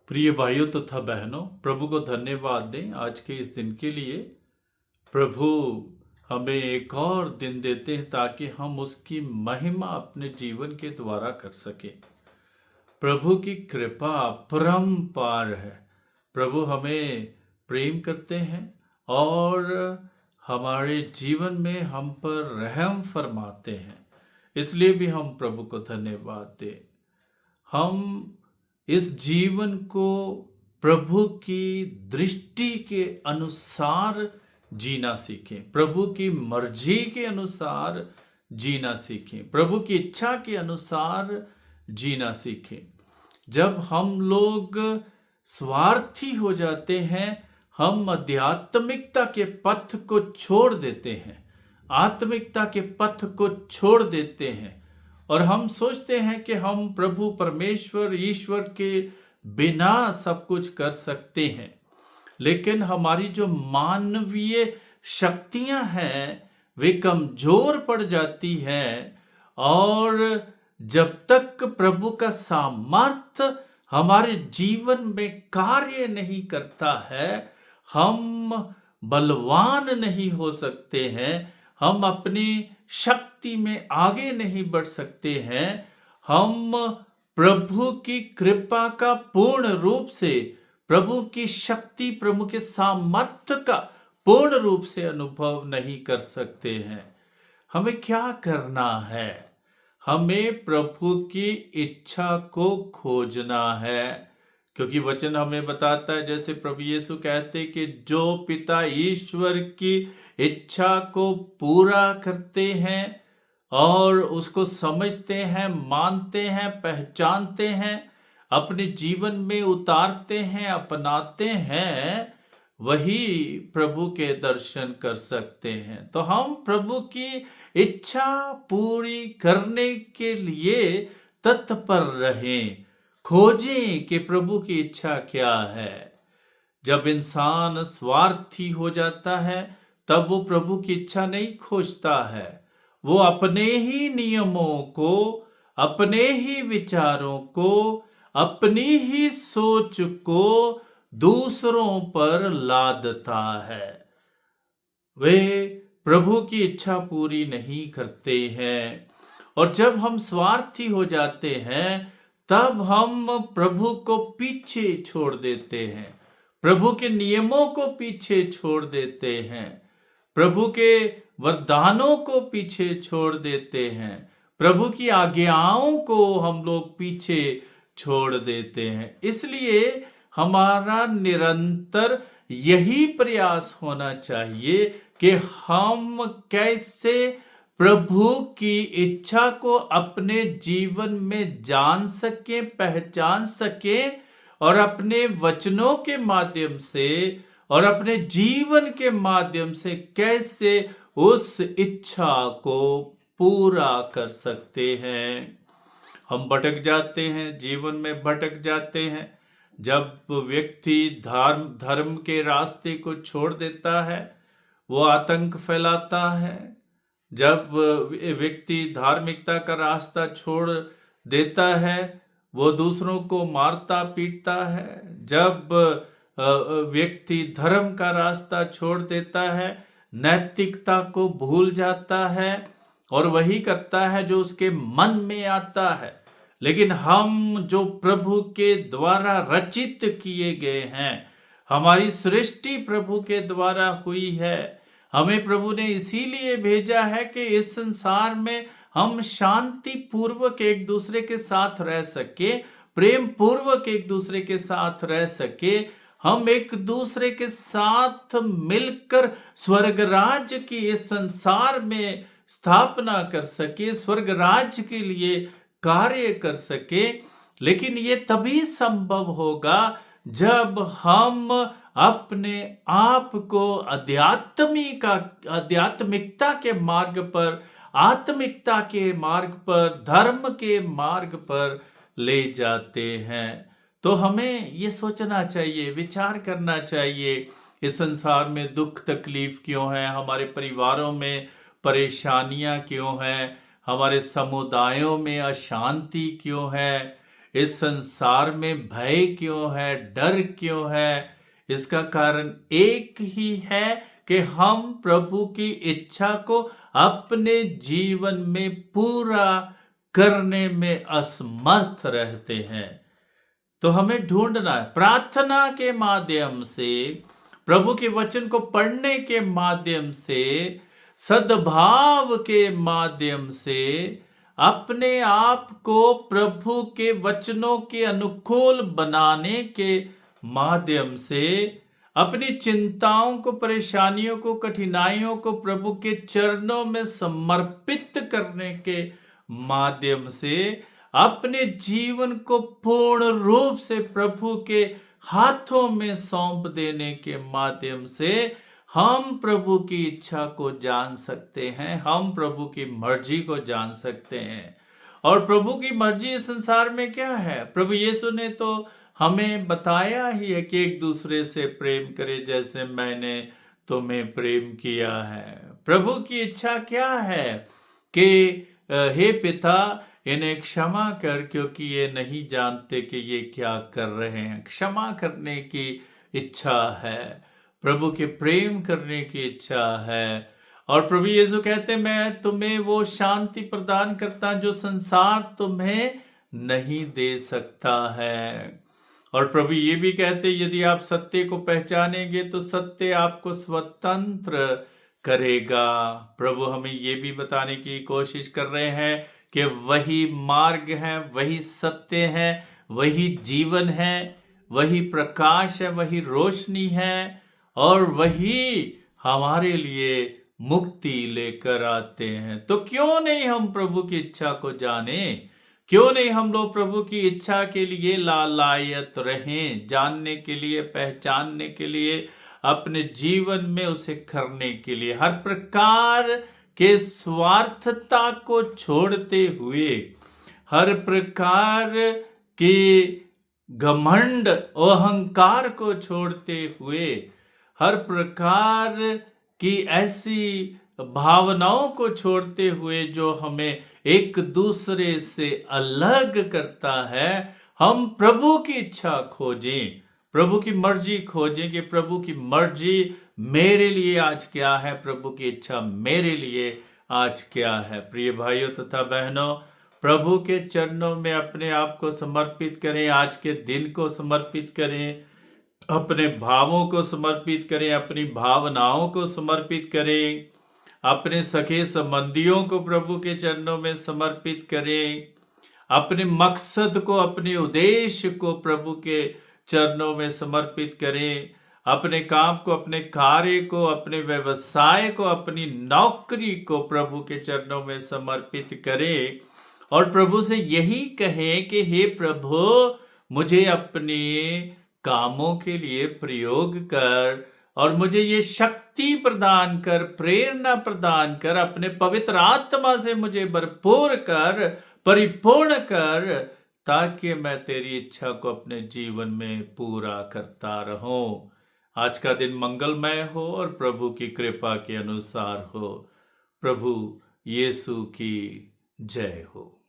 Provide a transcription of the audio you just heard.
प्रिय भाइयों तथा बहनों, प्रभु को धन्यवाद दें आज के इस दिन के लिए। प्रभु हमें एक और दिन देते हैं ताकि हम उसकी महिमा अपने जीवन के द्वारा कर सकें। प्रभु की कृपा अपरंपार है। प्रभु हमें प्रेम करते हैं और हमारे जीवन में हम पर रहम फरमाते हैं। इसलिए भी हम प्रभु को धन्यवाद दें। हम इस जीवन को प्रभु की दृष्टि के अनुसार जीना सीखें, प्रभु की मर्जी के अनुसार जीना सीखें, प्रभु की इच्छा के अनुसार जीना सीखें। जब हम लोग स्वार्थी हो जाते हैं, हम आध्यात्मिकता के पथ को छोड़ देते हैं, आत्मिकता के पथ को छोड़ देते हैं और हम सोचते हैं कि हम प्रभु परमेश्वर ईश्वर के बिना सब कुछ कर सकते हैं। लेकिन हमारी जो मानवीय शक्तियां हैं वे कमजोर पड़ जाती हैं और जब तक प्रभु का सामर्थ्य हमारे जीवन में कार्य नहीं करता है, हम बलवान नहीं हो सकते हैं, हम अपनी शक्ति में आगे नहीं बढ़ सकते हैं। हम प्रभु की कृपा का पूर्ण रूप से, प्रभु की शक्ति, प्रभु के सामर्थ्य का पूर्ण रूप से अनुभव नहीं कर सकते हैं। हमें क्या करना है? हमें प्रभु की इच्छा को खोजना है, क्योंकि वचन हमें बताता है, जैसे प्रभु यीशु कहते कि जो पिता ईश्वर की इच्छा को पूरा करते हैं और उसको समझते हैं, मानते हैं, पहचानते हैं, अपने जीवन में उतारते हैं, अपनाते हैं, वही प्रभु के दर्शन कर सकते हैं। तो हम प्रभु की इच्छा पूरी करने के लिए तत्पर रहें, खोजें कि प्रभु की इच्छा क्या है। जब इंसान स्वार्थी हो जाता है तब वो प्रभु की इच्छा नहीं खोजता है, वो अपने ही नियमों को, अपने ही विचारों को, अपनी ही सोच को दूसरों पर लादता है। वे प्रभु की इच्छा पूरी नहीं करते हैं और जब हम स्वार्थी हो जाते हैं तब हम प्रभु को पीछे छोड़ देते हैं, प्रभु के नियमों को पीछे छोड़ देते हैं, प्रभु के वरदानों को पीछे छोड़ देते हैं, प्रभु की आज्ञाओं को हम लोग पीछे छोड़ देते हैं। इसलिए हमारा निरंतर यही प्रयास होना चाहिए कि हम कैसे प्रभु की इच्छा को अपने जीवन में जान सकें, पहचान सकें और अपने वचनों के माध्यम से और अपने जीवन के माध्यम से कैसे उस इच्छा को पूरा कर सकते हैं। हम भटक जाते हैं, जीवन में भटक जाते हैं। जब व्यक्ति धर्म के रास्ते को छोड़ देता है, वो आतंक फैलाता है। जब व्यक्ति धार्मिकता का रास्ता छोड़ देता है, वो दूसरों को मारता पीटता है। जब व्यक्ति धर्म का रास्ता छोड़ देता है, नैतिकता को भूल जाता है और वही करता है जो उसके मन में आता है। लेकिन हम जो प्रभु के द्वारा रचित किए गए हैं, हमारी सृष्टि प्रभु के द्वारा हुई है, हमें प्रभु ने इसीलिए भेजा है कि इस संसार में हम शांति पूर्वक एक दूसरे के साथ रह सके, प्रेम पूर्वक एक दूसरे के साथ रह सके, हम एक दूसरे के साथ मिलकर स्वर्ग राज्य की इस संसार में स्थापना कर सके, स्वर्ग राज्य के लिए कार्य कर सके। लेकिन ये तभी संभव होगा जब हम अपने आप को आध्यात्मिकता के मार्ग पर, आत्मिकता के मार्ग पर, धर्म के मार्ग पर ले जाते हैं। तो हमें ये सोचना चाहिए, विचार करना चाहिए, इस संसार में दुख तकलीफ क्यों है, हमारे परिवारों में परेशानियां क्यों हैं, हमारे समुदायों में अशांति क्यों है, इस संसार में भय क्यों है, डर क्यों है? इसका कारण एक ही है कि हम प्रभु की इच्छा को अपने जीवन में पूरा करने में असमर्थ रहते हैं। तो हमें ढूंढना है, प्रार्थना के माध्यम से, प्रभु के वचन को पढ़ने के माध्यम से, सद्भाव के माध्यम से, अपने आप को प्रभु के वचनों के अनुकूल बनाने के माध्यम से, अपनी चिंताओं को, परेशानियों को, कठिनाइयों को प्रभु के चरणों में समर्पित करने के माध्यम से, अपने जीवन को पूर्ण रूप से प्रभु के हाथों में सौंप देने के माध्यम से हम प्रभु की इच्छा को जान सकते हैं, हम प्रभु की मर्जी को जान सकते हैं। और प्रभु की मर्जी इस संसार में क्या है? प्रभु यीशु ने तो हमें बताया ही है कि एक दूसरे से प्रेम करें जैसे मैंने तुम्हें प्रेम किया है। प्रभु की इच्छा क्या है कि हे पिता, इन्हें क्षमा कर, क्योंकि ये नहीं जानते कि ये क्या कर रहे हैं। क्षमा करने की इच्छा है, प्रभु के प्रेम करने की इच्छा है। और प्रभु यीशु कहते, मैं तुम्हें वो शांति प्रदान करता जो संसार तुम्हें नहीं दे सकता है। और प्रभु ये भी कहते, यदि आप सत्य को पहचानेंगे तो सत्य आपको स्वतंत्र करेगा। प्रभु हमें ये भी बताने की कोशिश कर रहे हैं कि वही मार्ग है, वही सत्य है, वही जीवन है, वही प्रकाश है, वही रोशनी है, और वही हमारे लिए मुक्ति लेकर आते हैं। तो क्यों नहीं हम प्रभु की इच्छा को जाने? क्यों नहीं हम लोग प्रभु की इच्छा के लिए लालायत रहें, जानने के लिए, पहचानने के लिए, अपने जीवन में उसे करने के लिए, हर प्रकार के स्वार्थता को छोड़ते हुए, हर प्रकार के घमंड और अहंकार को छोड़ते हुए, हर प्रकार की ऐसी भावनाओं को छोड़ते हुए जो हमें एक दूसरे से अलग करता है, हम प्रभु की इच्छा खोजें, प्रभु की मर्जी खोजें कि प्रभु की मर्जी मेरे लिए आज क्या है, प्रभु की इच्छा मेरे लिए आज क्या है। प्रिय भाइयों तथा बहनों, प्रभु के चरणों में अपने आप को समर्पित करें, आज के दिन को समर्पित करें, अपने भावों को समर्पित करें, अपनी भावनाओं को समर्पित करें, अपने सखे संबंधियों को प्रभु के चरणों में समर्पित करें, अपने मकसद को, अपने उद्देश्य को प्रभु के चरणों में समर्पित करें, अपने काम को, अपने कार्य को, अपने व्यवसाय को, अपनी नौकरी को प्रभु के चरणों में समर्पित करें, और प्रभु से यही कहें कि हे प्रभु, मुझे अपने कामों के लिए प्रयोग कर, और मुझे ये शक्ति प्रदान कर, प्रेरणा प्रदान कर, अपने पवित्र आत्मा से मुझे भरपूर कर, परिपूर्ण कर, ताकि मैं तेरी इच्छा को अपने जीवन में पूरा करता रहूं। आज का दिन मंगलमय हो और प्रभु की कृपा के अनुसार हो। प्रभु यीशु की जय हो।